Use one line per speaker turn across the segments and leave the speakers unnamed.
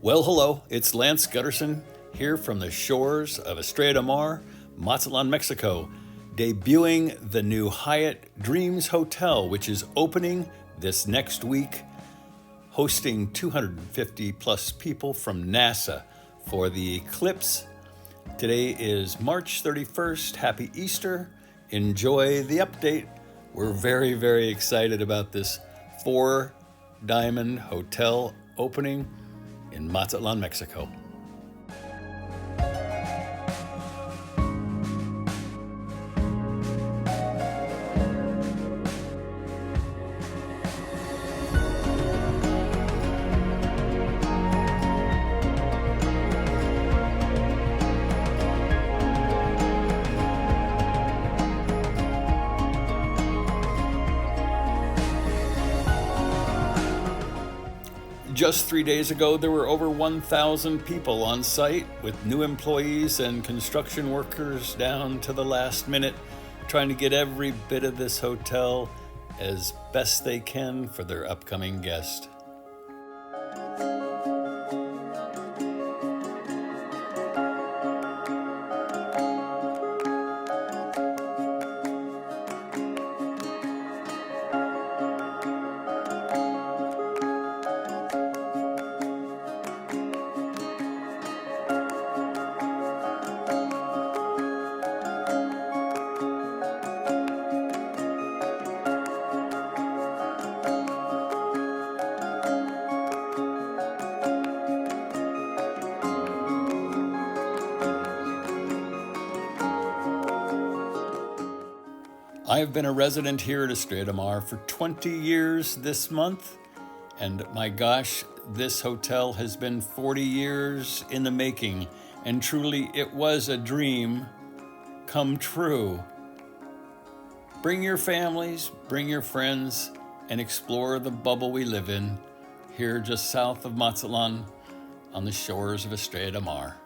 Well, hello, it's Lance Gutterson here from the shores of Estrella Del Mar, Mazatlan, Mexico, debuting the new Hyatt Dreams Hotel, which is opening this next week, hosting 250 plus people from NASA for the eclipse. Today is March 31st. Happy Easter. Enjoy the update. We're very, very excited about this 4-diamond hotel opening in Mazatlan, Mexico. Just 3 days ago, there were over 1,000 people on site, with new employees and construction workers down to the last minute, trying to get every bit of this hotel as best they can for their upcoming guest. I've been a resident here at Estrella Del Mar for 20 years this month, and my gosh, this hotel has been 40 years in the making, and truly it was a dream come true. Bring your families, bring your friends, and explore the bubble we live in here just south of Mazatlan on the shores of Estrella Del Mar.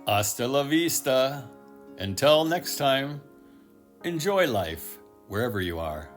Hasta la vista. Until next time, enjoy life wherever you are.